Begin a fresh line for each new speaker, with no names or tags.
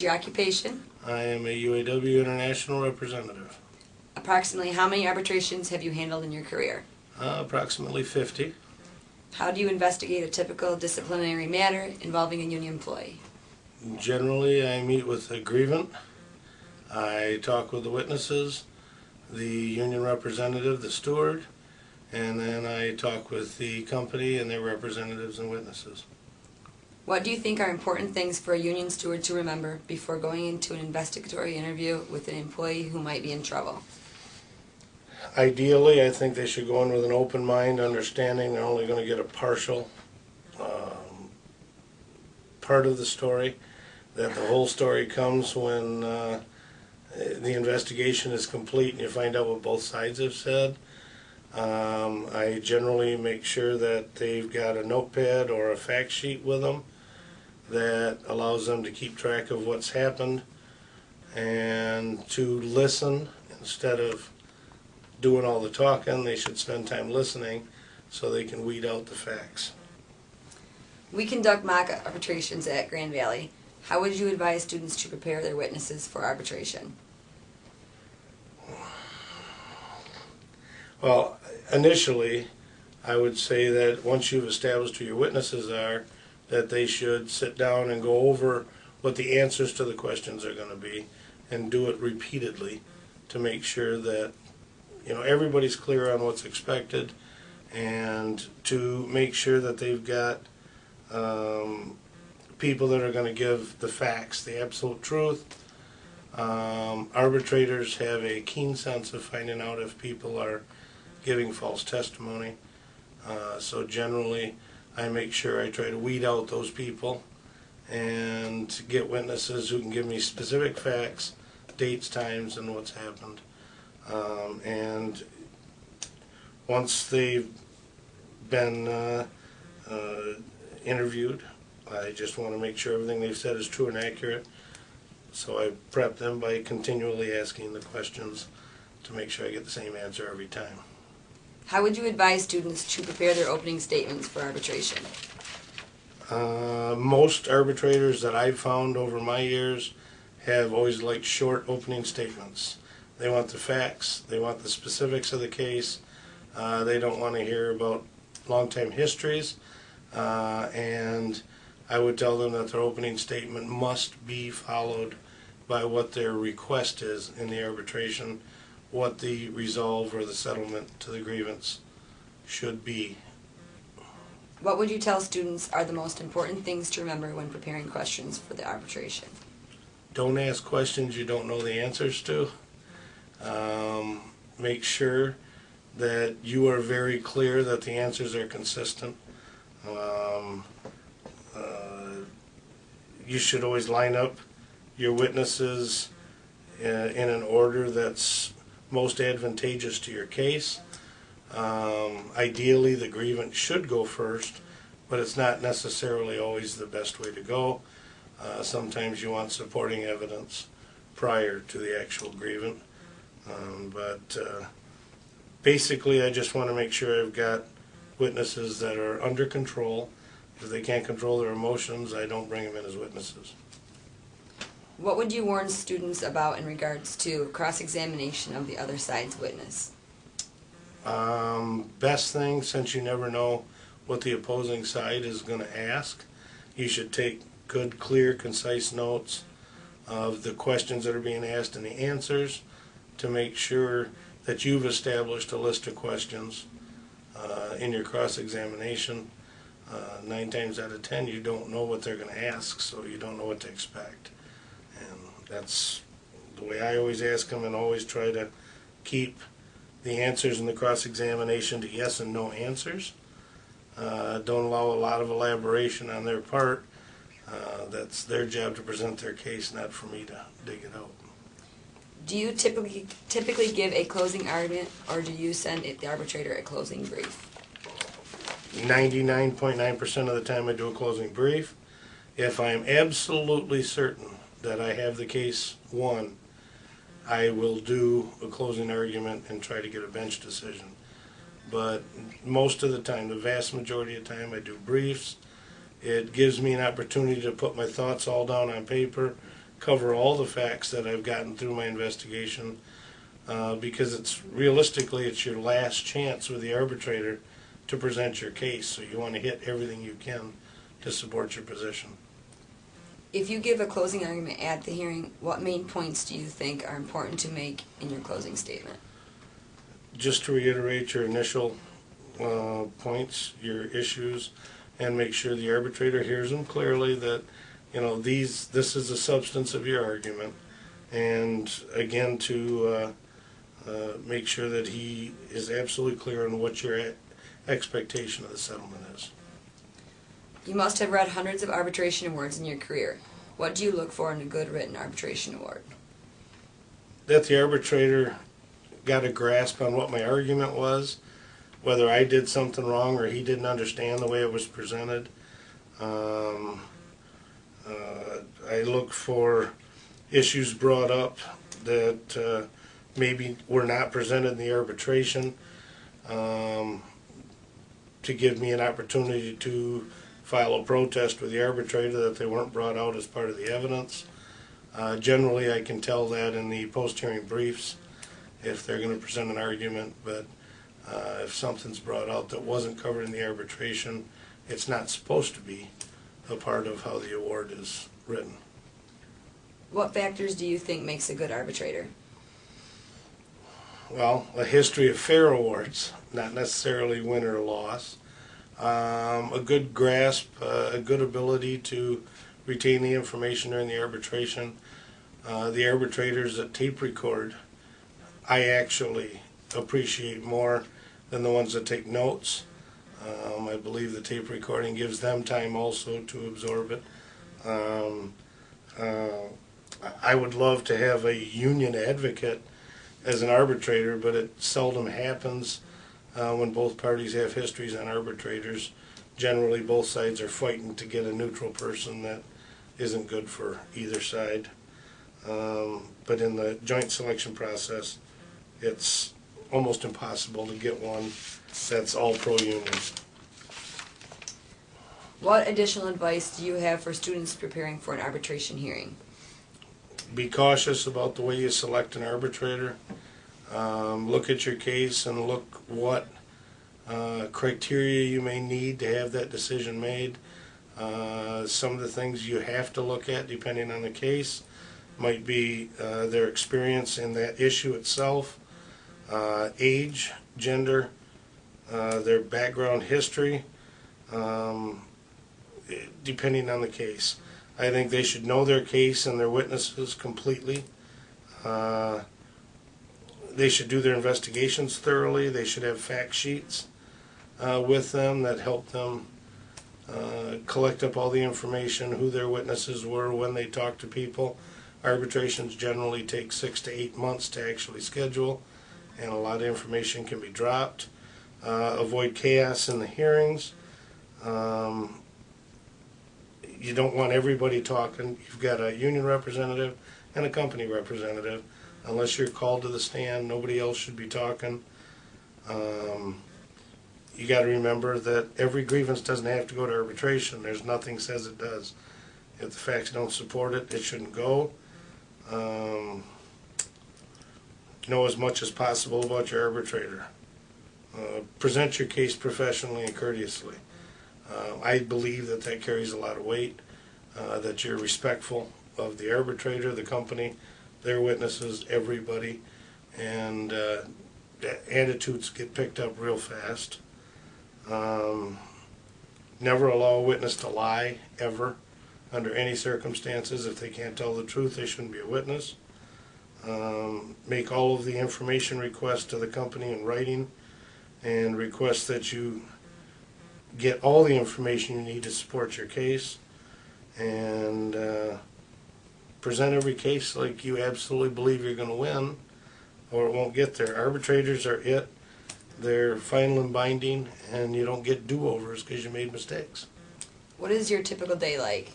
Your occupation?
I am a UAW International representative.
Approximately how many arbitrations have you handled in your career?
Approximately 50.
How do you investigate a typical disciplinary matter involving a union employee?
Generally, I meet with a grievant. I talk with the witnesses, the union representative, the steward, and then I talk with the company and their representatives and witnesses.
What do you think are important things for a union steward to remember before going into an investigatory interview with an employee who might be in trouble?
Ideally, I think they should go in with an open mind, understanding they're only going to get a partial part of the story, that the whole story comes when the investigation is complete and you find out what both sides have said. I generally make sure that they've got a notepad or a fact sheet with them that allows them to keep track of what's happened and to listen instead of doing all the talking. They should spend time listening so they can weed out the facts.
We conduct mock arbitrations at Grand Valley. How would you advise students to prepare their witnesses for arbitration?
Well, initially, I would say that once you've established who your witnesses are, that they should sit down and go over what the answers to the questions are going to be and do it repeatedly to make sure that everybody's clear on what's expected, and to make sure that they've got people that are going to give the facts, the absolute truth. Arbitrators have a keen sense of finding out if people are giving false testimony. So generally, I make sure I try to weed out those people and get witnesses who can give me specific facts, dates, times, and what's happened. And once they've been interviewed, I just want to make sure everything they've said is true and accurate. So I prep them by continually asking the questions to make sure I get the same answer every time.
How would you advise students to prepare their opening statements for arbitration?
Most arbitrators that I've found over my years have always liked short opening statements. They want the facts, they want the specifics of the case, they don't want to hear about long-time histories, and I would tell them that their opening statement must be followed by what their request is in the arbitration, what the resolve or the settlement to the grievance should be.
What would you tell students are the most important things to remember when preparing questions for the arbitration?
Don't ask questions you don't know the answers to. Make sure that you are very clear that the answers are consistent. You should always line up your witnesses in an order that's most advantageous to your case. Ideally, the grievant should go first, but it's not necessarily always the best way to go. Sometimes you want supporting evidence prior to the actual grievant. But basically, I just want to make sure I've got witnesses that are under control. If they can't control their emotions, I don't bring them in as witnesses.
What would you warn students about in regards to cross-examination of the other side's witness?
Best thing, since you never know what the opposing side is going to ask, you should take good, clear, concise notes of the questions that are being asked and the answers to make sure that you've established a list of questions in your cross-examination. 9 times out of 10 you don't know what they're going to ask, so you don't know what to expect. And that's the way I always ask them, and always try to keep the answers in the cross-examination to yes and no answers. Don't allow a lot of elaboration on their part. That's their job to present their case, not for me to dig it out.
Do you typically give a closing argument, or do you send the arbitrator a closing brief?
99.9% of the time I do a closing brief. If I'm absolutely certain that I have the case won, I will do a closing argument and try to get a bench decision. But most of the time, the vast majority of the time, I do briefs. It gives me an opportunity to put my thoughts all down on paper, cover all the facts that I've gotten through my investigation, because realistically it's your last chance with the arbitrator to present your case, so you want to hit everything you can to support your position.
If you give a closing argument at the hearing, what main points do you think are important to make in your closing statement?
Just to reiterate your initial points, your issues, and make sure the arbitrator hears them clearly, that this is the substance of your argument, and again to make sure that he is absolutely clear on what your expectation of the settlement is.
You must have read hundreds of arbitration awards in your career. What do you look for in a good written arbitration award?
That the arbitrator got a grasp on what my argument was, whether I did something wrong or he didn't understand the way it was presented. I look for issues brought up that maybe were not presented in the arbitration, to give me an opportunity to file a protest with the arbitrator that they weren't brought out as part of the evidence. Generally, I can tell that in the post-hearing briefs if they're going to present an argument, but if something's brought out that wasn't covered in the arbitration, it's not supposed to be a part of how the award is written.
What factors do you think makes a good arbitrator?
Well, a history of fair awards, not necessarily win or loss. A good grasp, a good ability to retain the information during the arbitration. The arbitrators that tape record, I actually appreciate more than the ones that take notes. I believe the tape recording gives them time also to absorb it. I would love to have a union advocate as an arbitrator, but it seldom happens when both parties have histories on arbitrators. Generally, both sides are fighting to get a neutral person that isn't good for either side. But in the joint selection process, it's almost impossible to get one that's all pro-union.
What additional advice do you have for students preparing for an arbitration hearing?
Be cautious about the way you select an arbitrator. Look at your case and look what criteria you may need to have that decision made. Some of the things you have to look at, depending on the case, might be their experience in that issue itself, age, gender, their background history, depending on the case. I think they should know their case and their witnesses completely. They should do their investigations thoroughly. They should have fact sheets with them that help them collect up all the information, who their witnesses were, when they talk to people. Arbitrations generally take 6 to 8 months to actually schedule, and a lot of information can be dropped. Avoid chaos in the hearings. You don't want everybody talking. You've got a union representative and a company representative. Unless you're called to the stand, nobody else should be talking. You got to remember that every grievance doesn't have to go to arbitration. There's nothing says it does. If the facts don't support it, it shouldn't go. Know as much as possible about your arbitrator. Present your case professionally and courteously. I believe that that carries a lot of weight, that you're respectful of the arbitrator, the company, their witnesses, everybody, and attitudes get picked up real fast. Never allow a witness to lie, ever, under any circumstances. If they can't tell the truth, they shouldn't be a witness. Make all of the information requests to the company in writing, and request that you get all the information you need to support your case, and present every case like you absolutely believe you're going to win, or it won't get there. Arbitrators are it. They're final and binding, and you don't get do-overs because you made mistakes.
What is your typical day like?